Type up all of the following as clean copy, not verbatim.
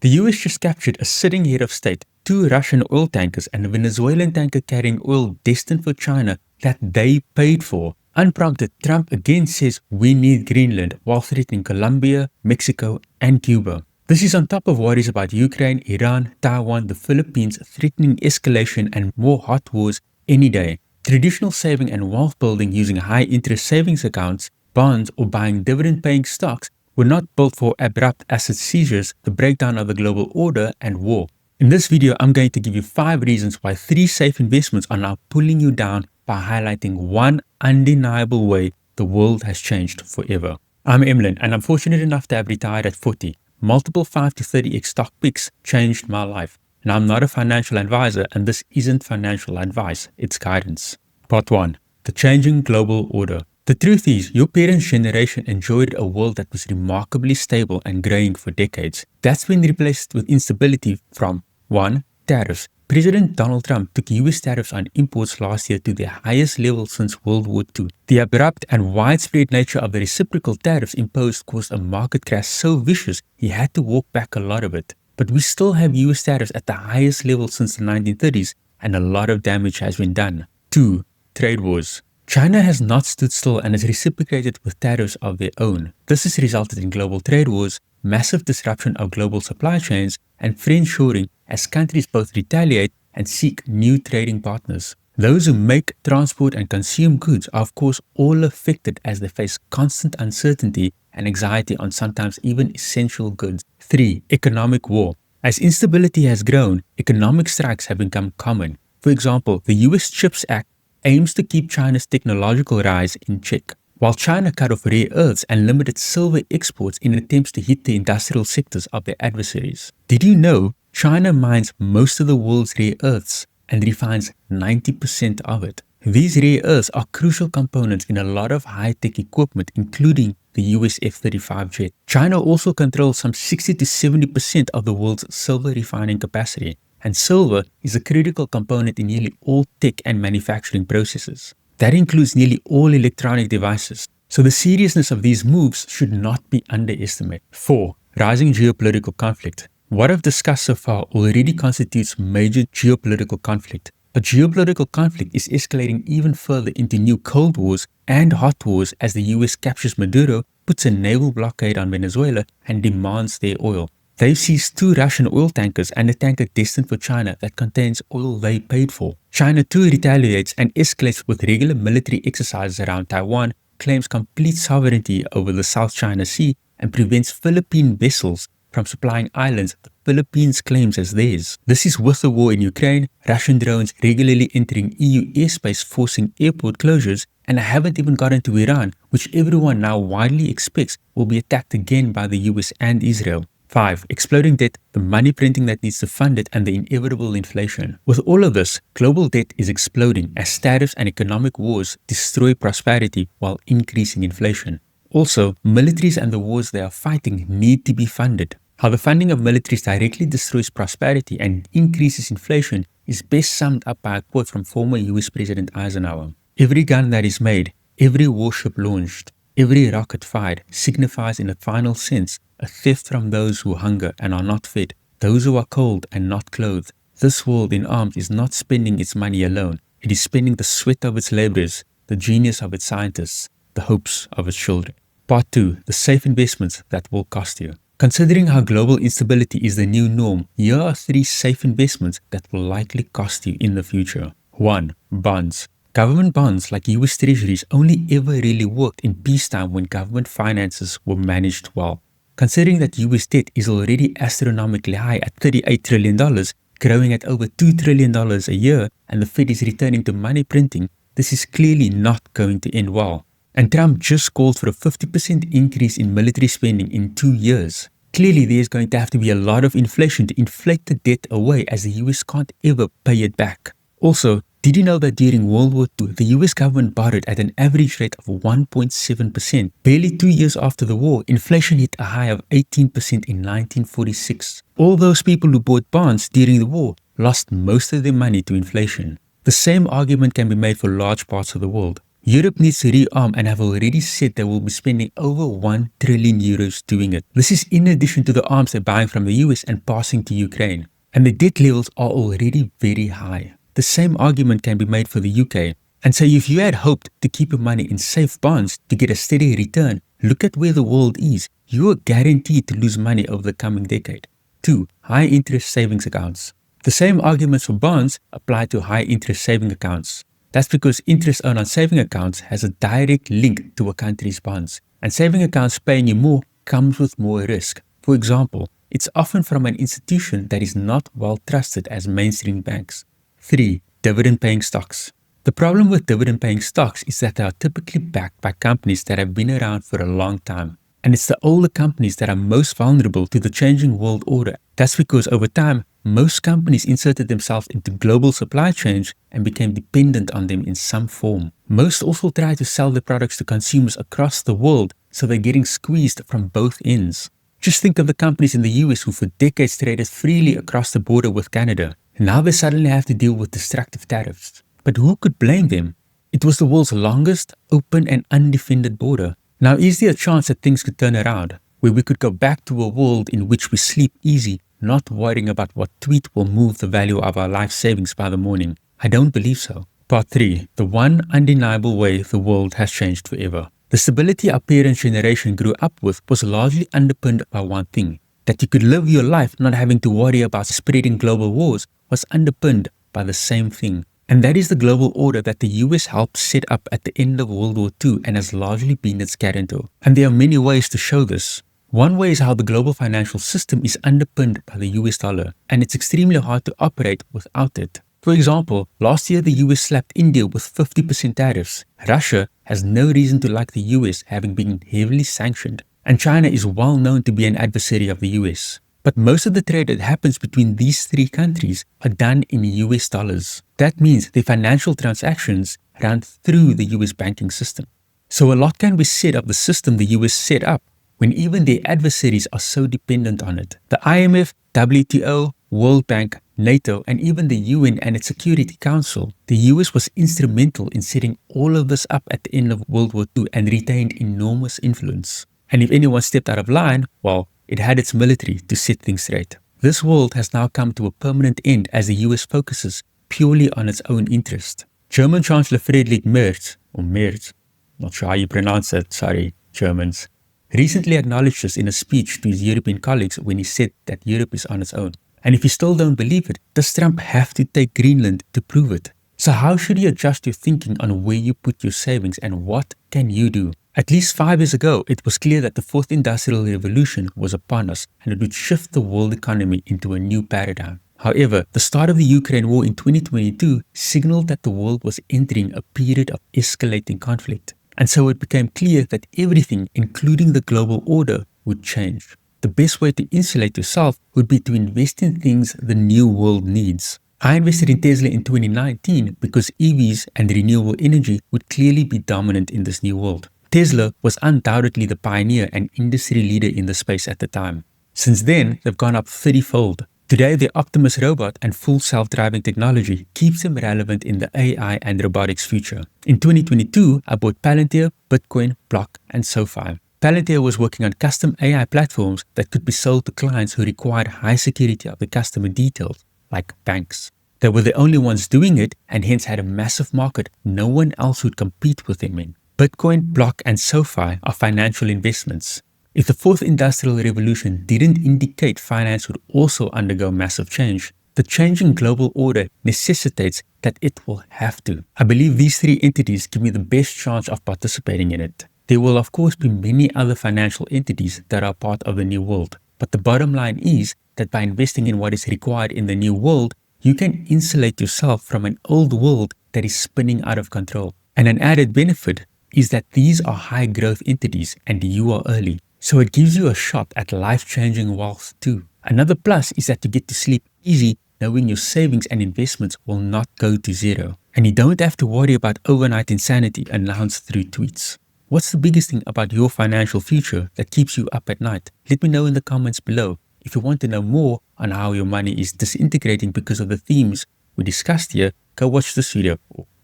The US just captured a sitting head of state, two Russian oil tankers, and a Venezuelan tanker carrying oil destined for China that they paid for. Unprompted, Trump again says we need Greenland while threatening Colombia, Mexico, and Cuba. This is on top of worries about Ukraine, Iran, Taiwan, the Philippines, threatening escalation and more hot wars any day. Traditional saving and wealth building using high-interest savings accounts, bonds, or buying dividend-paying stocks were not built for abrupt asset seizures, the breakdown of the global order, and war. In this video, I'm going to give you 5 reasons why 3 safe investments are now pulling you down by highlighting one undeniable way the world has changed forever. I'm Emlyn, and I'm fortunate enough to have retired at 40. Multiple 5 to 30x stock picks changed my life. Now, I'm not a financial advisor, and this isn't financial advice, it's guidance. Part 1. The changing global order. The truth is, your parents' generation enjoyed a world that was remarkably stable and growing for decades. That's been replaced with instability from 1. Tariffs. President Donald Trump took US tariffs on imports last year to their highest level since World War II. The abrupt and widespread nature of the reciprocal tariffs imposed caused a market crash so vicious he had to walk back a lot of it. But we still have US tariffs at the highest level since the 1930s, and a lot of damage has been done. 2. Trade wars. China has not stood still and has reciprocated with tariffs of their own. This has resulted in global trade wars, massive disruption of global supply chains, and friendshoring as countries both retaliate and seek new trading partners. Those who make, transport, and consume goods are of course all affected as they face constant uncertainty and anxiety on sometimes even essential goods. 3. Economic war. As instability has grown, economic strikes have become common. For example, the US CHIPS Act aims to keep China's technological rise in check, while China cut off rare earths and limited silver exports in attempts to hit the industrial sectors of their adversaries. Did you know China mines most of the world's rare earths and refines 90% of it? These rare earths are crucial components in a lot of high-tech equipment, including the US F-35 jet. China also controls some 60 to 70% of the world's silver refining capacity. And silver is a critical component in nearly all tech and manufacturing processes. That includes nearly all electronic devices. So the seriousness of these moves should not be underestimated. 4. Rising geopolitical conflict. What I've discussed so far already constitutes major geopolitical conflict. But geopolitical conflict is escalating even further into new Cold Wars and hot wars as the US captures Maduro, puts a naval blockade on Venezuela, and demands their oil. They've seized 2 Russian oil tankers and a tanker destined for China that contains oil they paid for. China too retaliates and escalates with regular military exercises around Taiwan, claims complete sovereignty over the South China Sea, and prevents Philippine vessels from supplying islands the Philippines claims as theirs. This is with the war in Ukraine, Russian drones regularly entering EU airspace forcing airport closures, and I haven't even gotten to Iran, which everyone now widely expects will be attacked again by the US and Israel. 5. Exploding debt, the money printing that needs to fund it, and the inevitable inflation. With all of this, global debt is exploding as tariffs and economic wars destroy prosperity while increasing inflation. Also, militaries and the wars they are fighting need to be funded. How the funding of militaries directly destroys prosperity and increases inflation is best summed up by a quote from former US President Eisenhower. Every gun that is made, every warship launched, every rocket fired signifies in a final sense a theft from those who hunger and are not fed, those who are cold and not clothed. This world in arms is not spending its money alone. It is spending the sweat of its laborers, the genius of its scientists, the hopes of its children. Part 2. The safe investments that will cost you. Considering how global instability is the new norm, here are 3 safe investments that will likely cost you in the future. 1. Bonds. Government bonds like US Treasuries only ever really worked in peacetime when government finances were managed well. Considering that US debt is already astronomically high at $38 trillion, growing at over $2 trillion a year, and the Fed is returning to money printing, this is clearly not going to end well. And Trump just called for a 50% increase in military spending in 2 years. Clearly there is going to have to be a lot of inflation to inflate the debt away as the US can't ever pay it back. Also, did you know that during World War II, the US government borrowed at an average rate of 1.7%? Barely 2 years after the war, inflation hit a high of 18% in 1946. All those people who bought bonds during the war lost most of their money to inflation. The same argument can be made for large parts of the world. Europe needs to rearm and have already said they will be spending over 1 trillion euros doing it. This is in addition to the arms they're buying from the US and passing to Ukraine. And the debt levels are already very high. The same argument can be made for the UK. And so if you had hoped to keep your money in safe bonds to get a steady return, look at where the world is. You are guaranteed to lose money over the coming decade. 2. High interest savings accounts. The same arguments for bonds apply to high interest saving accounts. That's because interest earned on saving accounts has a direct link to a country's bonds. And saving accounts paying you more comes with more risk. For example, it's often from an institution that is not well trusted as mainstream banks. 3. Dividend-paying stocks. The problem with dividend-paying stocks is that they are typically backed by companies that have been around for a long time. And it's the older companies that are most vulnerable to the changing world order. That's because over time, most companies inserted themselves into global supply chains and became dependent on them in some form. Most also try to sell their products to consumers across the world, so they're getting squeezed from both ends. Just think of the companies in the US who for decades traded freely across the border with Canada. Now they suddenly have to deal with destructive tariffs. But who could blame them? It was the world's longest, open and undefended border. Now is there a chance that things could turn around, where we could go back to a world in which we sleep easy, not worrying about what tweet will move the value of our life savings by the morning? I don't believe so. Part 3. The one undeniable way the world has changed forever. The stability our parents' generation grew up with was largely underpinned by one thing. That you could live your life not having to worry about spreading global wars was underpinned by the same thing. And that is the global order that the US helped set up at the end of World War II and has largely been its guarantor. And there are many ways to show this. One way is how the global financial system is underpinned by the US dollar, and it's extremely hard to operate without it. For example, last year the US slapped India with 50% tariffs. Russia has no reason to like the US, having been heavily sanctioned. And China is well known to be an adversary of the US. But most of the trade that happens between these three countries are done in US dollars. That means the financial transactions run through the US banking system. So a lot can be said of the system the US set up when even their adversaries are so dependent on it. The IMF, WTO, World Bank, NATO, and even the UN and its Security Council, the US was instrumental in setting all of this up at the end of World War II and retained enormous influence. And if anyone stepped out of line, well, it had its military to set things straight. This world has now come to a permanent end as the US focuses purely on its own interest. German Chancellor Friedrich Merz, not sure how you pronounce it, sorry, Germans, recently acknowledged this in a speech to his European colleagues when he said that Europe is on its own. And if you still don't believe it, does Trump have to take Greenland to prove it? So how should you adjust your thinking on where you put your savings and what can you do? At least 5 years ago, it was clear that the fourth industrial revolution was upon us and it would shift the world economy into a new paradigm. However, the start of the Ukraine war in 2022 signaled that the world was entering a period of escalating conflict. And so it became clear that everything, including the global order, would change. The best way to insulate yourself would be to invest in things the new world needs. I invested in Tesla in 2019 because EVs and renewable energy would clearly be dominant in this new world. Tesla was undoubtedly the pioneer and industry leader in the space at the time. Since then, they've gone up 30-fold. Today, their Optimus robot and full self-driving technology keeps them relevant in the AI and robotics future. In 2022, I bought Palantir, Bitcoin, Block, and SoFi. Palantir was working on custom AI platforms that could be sold to clients who required high security of the customer details, like banks. They were the only ones doing it and hence had a massive market no one else would compete with them in. Bitcoin, Block, and SoFi are financial investments. If the fourth industrial revolution didn't indicate finance would also undergo massive change, the changing global order necessitates that it will have to. I believe these three entities give me the best chance of participating in it. There will of course be many other financial entities that are part of the new world, but the bottom line is that by investing in what is required in the new world, you can insulate yourself from an old world that is spinning out of control. And an added benefit is that these are high growth entities and you are early. So it gives you a shot at life-changing wealth too. Another plus is that you get to sleep easy knowing your savings and investments will not go to zero. And you don't have to worry about overnight insanity announced through tweets. What's the biggest thing about your financial future that keeps you up at night? Let me know in the comments below. If you want to know more on how your money is disintegrating because of the themes we discussed here, go watch this video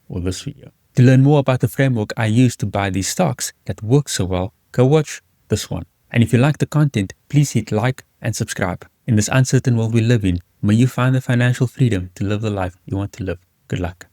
or this video. To learn more about the framework I use to buy these stocks that work so well, go watch this one. And if you like the content, please hit like and subscribe. In this uncertain world we live in, may you find the financial freedom to live the life you want to live. Good luck.